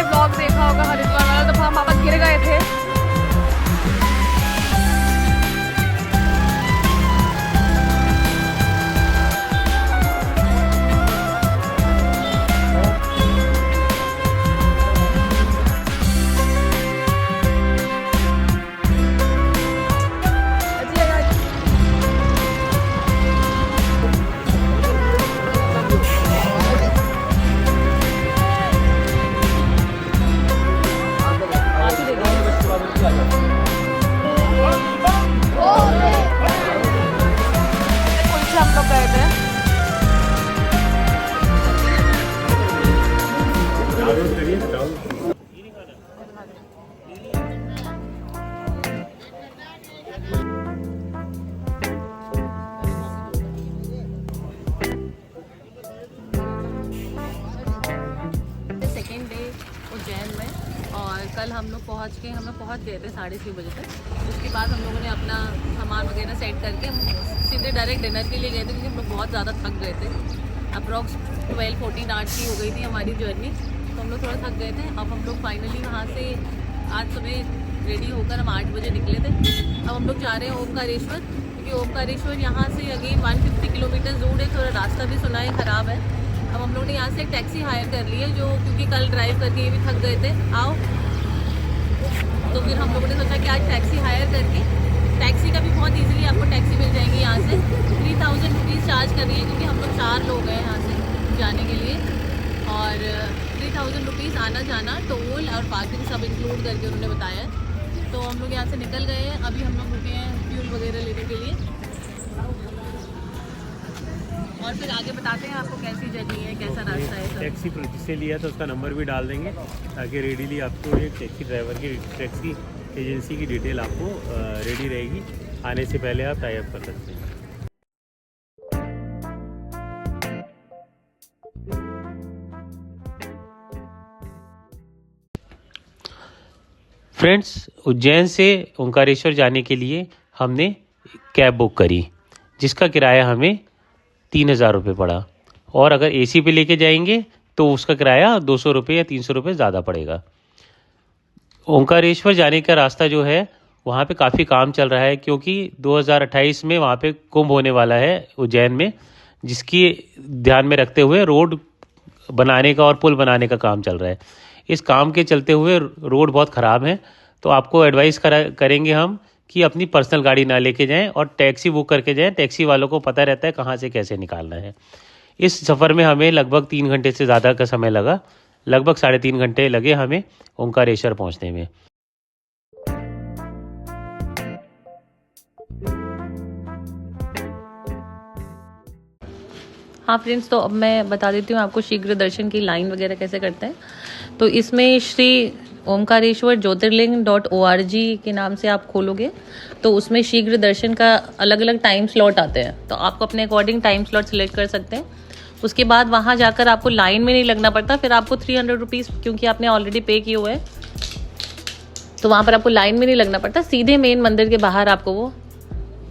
Blog देखा होगा हरिद्वार वाला, तो हम वापस गिर गए थे। हम लोग गए थे। सेकेंड डे उज्जैन में, और कल हम लोग पहुँच गए थे 6:30 बजे तक। उसके बाद हम लोगों ने अपना सामान वगैरह सेट करके सीधे डायरेक्ट डिनर के लिए गए थे, क्योंकि हम लोग बहुत ज़्यादा थक गए थे। अप्रॉक्स 12-14 आवर्स की हो गई थी हमारी जर्नी, तो हम लोग थोड़ा थक गए थे। अब हम लोग फाइनली वहाँ से आज सुबह रेडी होकर हम 8 बजे निकले थे। अब हम लोग जा रहे हैं ओमकारेश्वर, क्योंकि ओमकारेश्वर यहाँ से अगेन 150 किलोमीटर दूर है। थोड़ा रास्ता भी सुना है ख़राब है। अब हम लोग ने यहाँ से एक टैक्सी हायर कर ली है, जो क्योंकि कल ड्राइव करके ये भी थक गए थे। आओ, तो फिर हम लोगों ने सोचा कि आज टैक्सी हायर करके, टैक्सी का भी बहुत इजीली आपको टैक्सी मिल जाएगी यहाँ से। 3000 रुपीज़ चार्ज कर रही है, क्योंकि हम लोग 4 लोग हैं यहाँ से जाने के लिए, और 3000 रुपीज़ आना जाना टोल और पार्किंग सब इंक्लूड करके उन्होंने बताया। तो हम लोग यहाँ से निकल गए हैं। अभी हम लोग रुके हैं फ्यूल वगैरह लेने के लिए, और फिर आगे बताते हैं आपको कैसी जर्नी है, कैसा रास्ता है सब। टैक्सी जिससे लिया तो उसका नंबर भी डाल देंगे, ताकि रेडीली आपको एक टैक्सी ड्राइवर की, टैक्सी एजेंसी की डिटेल आपको रेडी रहेगी। आने से पहले आप टाई अप कर सकते हैं। फ्रेंड्स, उज्जैन से ओंकारेश्वर जाने के लिए हमने कैब बुक करी, जिसका किराया हमें 3000 रुपये पड़ा, और अगर एसी पे लेके जाएंगे तो उसका किराया 200 रुपये या 300 रुपये ज़्यादा पड़ेगा। ओंकारेश्वर जाने का रास्ता जो है, वहाँ पे काफ़ी काम चल रहा है, क्योंकि 2028 में वहाँ पे कुंभ होने वाला है उज्जैन में, जिसकी ध्यान में रखते हुए रोड बनाने का और पुल बनाने का काम चल रहा है। इस काम के चलते हुए रोड बहुत ख़राब है, तो आपको एडवाइस करेंगे हम कि अपनी पर्सनल गाड़ी ना लेके जाएं और टैक्सी बुक करके जाएं। टैक्सी वालों को पता रहता है कहाँ से कैसे निकालना है। इस सफ़र में हमें लगभग 3 घंटे से ज़्यादा का समय लगा, लगभग 3.5 घंटे लगे हमें ओंकारेश्वर पहुँचने में। हाँ फ्रेंड्स, तो अब मैं बता देती हूँ आपको शीघ्र दर्शन की लाइन वगैरह कैसे करते हैं। तो इसमें श्री ओमकारेश्वर ज्योतिर्लिंग.org के नाम से आप खोलोगे, तो उसमें शीघ्र दर्शन का अलग अलग टाइम स्लॉट आते हैं, तो आपको अपने अकॉर्डिंग टाइम स्लॉट सिलेक्ट कर सकते हैं। उसके बाद वहाँ जाकर आपको लाइन में नहीं लगना पड़ता। फिर आपको 300 रुपीज़, क्योंकि आपने ऑलरेडी पे किए हुए हैं, तो वहाँ पर आपको लाइन में नहीं लगना पड़ता। सीधे मेन मंदिर के बाहर आपको वो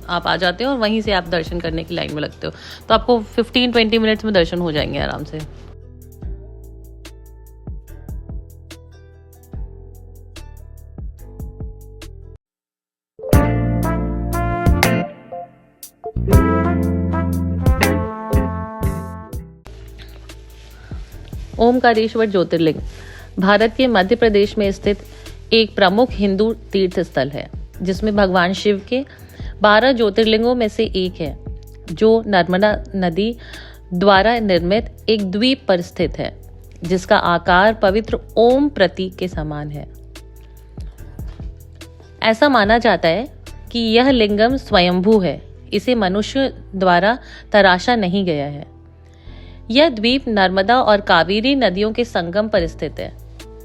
आप आ जाते हो, और वहीं से आप दर्शन करने की लाइन में लगते हो। तो आपको 15-20 मिनट्स में दर्शन हो जाएंगे आराम से। ओमकारेश्वर ज्योतिर्लिंग भारत के मध्य प्रदेश में स्थित एक प्रमुख हिंदू तीर्थ स्थल है, जिसमें भगवान शिव के 12 ज्योतिर्लिंगों में से एक है, जो नर्मदा नदी द्वारा निर्मित एक द्वीप पर स्थित है, जिसका आकार पवित्र ओम प्रतीक के समान है। ऐसा माना जाता है कि यह लिंगम स्वयंभू है, इसे मनुष्य द्वारा तराशा नहीं गया है। यह द्वीप नर्मदा और कावेरी नदियों के संगम पर स्थित है,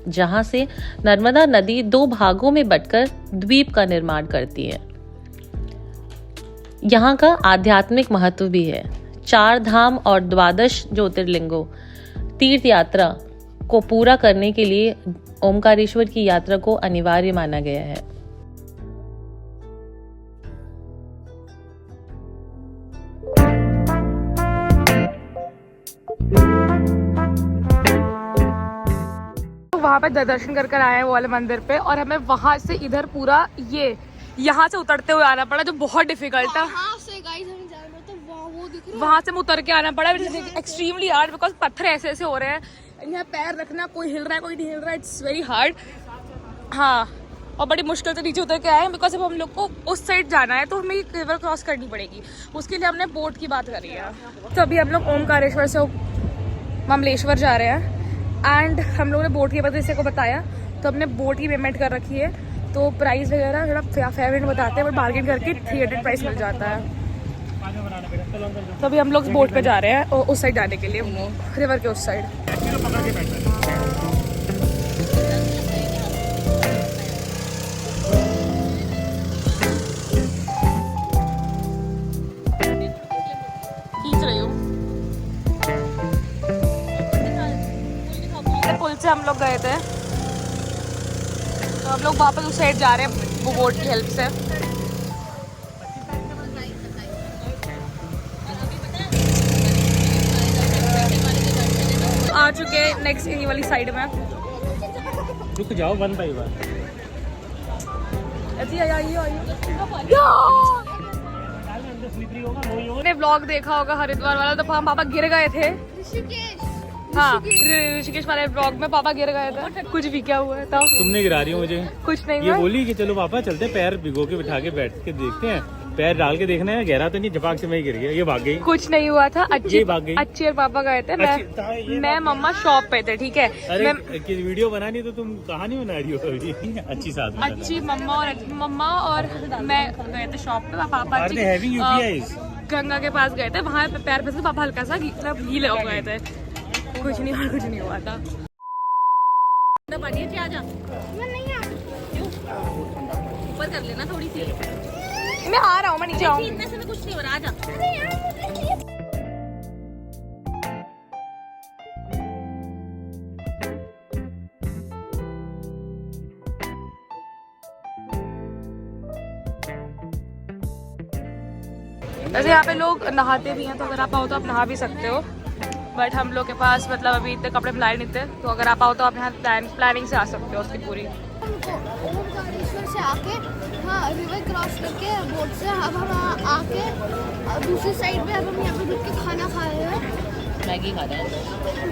जहां से नर्मदा नदी 2 भागों में बंटकर द्वीप का निर्माण करती है। यहाँ का आध्यात्मिक महत्व भी है। 4 धाम और 12 ज्योतिर्लिंगों तीर्थ यात्रा को पूरा करने के लिए ओमकारेश्वर की यात्रा को अनिवार्य माना गया है। वहाँ पे दर्शन कर आए हैं वो वाले मंदिर पे, और हमें वहाँ से इधर पूरा ये यहाँ से उतरते हुए आना पड़ा, जो बहुत डिफिकल्ट था। वहाँ से उतर के आना पड़ा, एक्सट्रीमली हार्ड, बिकॉज पत्थर ऐसे ऐसे हो रहे हैं, यहाँ पैर रखना, कोई हिल रहा है कोई नहीं हिल रहा है, इट्स वेरी हार्ड। हाँ, और बड़ी मुश्किल से नीचे उतर के आए हैं, बिकॉज अब हम लोग को उस साइड जाना है, तो हमें रिवर क्रॉस करनी पड़ेगी, उसके लिए हमने बोट की बात करी है। तो अभी हम लोग ओमकारेश्वर से ममलेश्वर जा रहे हैं, एंड हम लोगों ने बोट की बात को बताया, तो हमने बोट की पेमेंट कर रखी है, तो प्राइस वगैरह थोड़ा फेयर बताते हैं, बट बार्गेन करके 300 प्राइस मिल जाता है। तो अभी हम लोग बोट पे जा रहे हैं और उस साइड जाने के लिए, रिवर के उस साइड। खींच रही हूँ। पुल से हम लोग गए थे, तो हम लोग वापस उस साइड जा रहे हैं वो बोट की हेल्प से। आ चुके हैं नेक्स्ट इन्हीं वाली साइड में। रुक जाओ, वन बाई वन। ने व्लॉग देखा होगा हरिद्वार वाला, तो हम पापा गिर गए थे। हाँ, ऋषिकेश वाले ब्लॉग में पापा गिर गए थे। कुछ भी क्या हुआ था? तुमने गिरा रही हो मुझे। कुछ नहीं, ये बोली कि चलो पापा चलते, पैर भिगो के बिठा के बैठ के देखते हैं, पैर डाल के देखना है, गहरा तो नहीं, झपाक से मैं गिर गया, ये भाग गई। कुछ नहीं हुआ था, अच्छी भाग गई। अच्छी और पापा गए थे, मैं मम्मा शॉप पे थे, ठीक है। अरे वीडियो बनानी तो तुम कहानी बना रही हो अभी। अच्छी साथ अच्छी मम्मा और मैं गए थे शॉप पे, पापा गंगा के पास गए थे, वहाँ पे पैर फिसल, पापा हल्का सा गीले हो गए थे। कुछ नहीं हुआ था। ऊपर कर लेना थोड़ी सी। मैं आ रहा हूँ, मैं नीचे आऊँ। इतने से में कुछ नहीं हो रहा, आजा। वैसे यहाँ पे लोग नहाते भी हैं, तो अगर आप आओ तो आप नहा भी सकते हो, बट हम लोग के पास मतलब अभी इतने कपड़े लाए नहीं थे, तो अगर आप आओ तो आप यहाँ प्लानिंग से आ सकते हो उसकी पूरी। ओमकारेश्वर से आके, हाँ, रिवर क्रॉस करके बोट से अब हम आके दूसरी साइड पे अब हम यहाँ पे रुक के खाना खा रहे हैं, मैगी खा रहे हैं।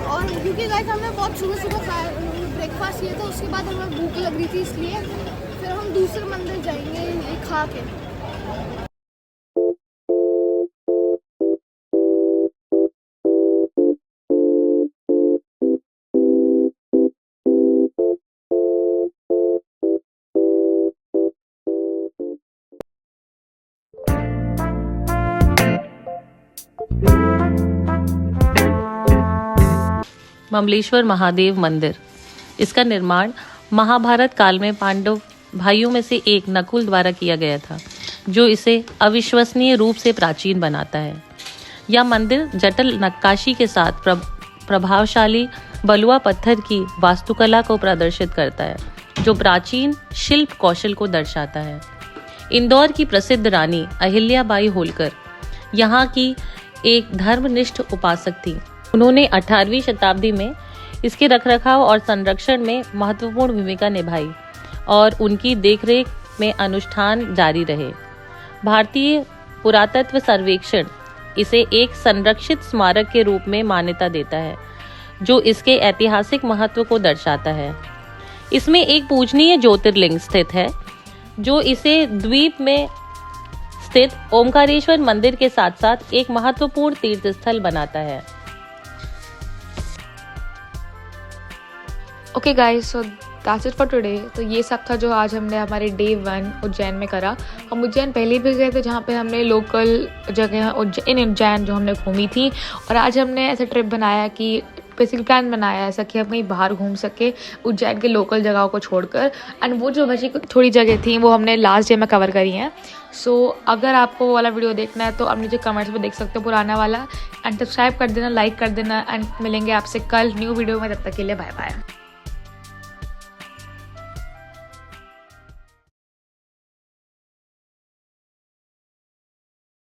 और क्योंकि गाइस हमने बहुत सुबह खाया, ब्रेकफास्ट किया, तो उसके बाद हमें भूख लग रही थी, इसलिए फिर हम दूसरे मंदिर जाएंगे ये खा के। ममलेश्वर महादेव मंदिर, इसका निर्माण महाभारत काल में पांडव भाइयों में से एक नकुल द्वारा किया गया था, जो इसे अविश्वसनीय रूप से प्राचीन बनाता है। यह मंदिर जटिल नक्काशी के साथ प्रभावशाली बलुआ पत्थर की वास्तुकला को प्रदर्शित करता है, जो प्राचीन शिल्प कौशल को दर्शाता है। इंदौर की प्रसिद्ध रानी अहिल्याबाई होलकर यहाँ की एक धर्मनिष्ठ उपासक थी। उन्होंने 18वीं शताब्दी में इसके रखरखाव और संरक्षण में महत्वपूर्ण भूमिका निभाई और उनकी देखरेख में अनुष्ठान जारी रहे। भारतीय पुरातत्व सर्वेक्षण इसे एक संरक्षित स्मारक के रूप में मान्यता देता है, जो इसके ऐतिहासिक महत्व को दर्शाता है। इसमें एक पूजनीय ज्योतिर्लिंग स्थित है, जो इसे द्वीप में स्थित ओमकारेश्वर मंदिर के साथ साथ एक महत्वपूर्ण तीर्थस्थल बनाता है। Okay guys, so that's it for today. तो ये सब था जो आज हमने हमारे डे 1 उज्जैन में करा। हम उज्जैन पहले भी गए थे, जहाँ पे हमने लोकल जगह इन उज्जैन जो हमने घूमी थी, और आज हमने ऐसा ट्रिप बनाया कि बेसिकली प्लान बनाया ऐसा कि हम कहीं बाहर घूम सके उज्जैन के लोकल जगहों को छोड़कर, एंड वो जो बची थोड़ी जगह थी वो हमने लास्ट डे में कवर करी हैं। सो अगर आपको वो वाला वीडियो देखना है तो आप नीचे कमेंट्स में देख सकते हो पुराना वाला, एंड सब्सक्राइब कर देना, लाइक कर देना, एंड मिलेंगे आपसे कल न्यू वीडियो में। तब तक के लिए बाय बाय।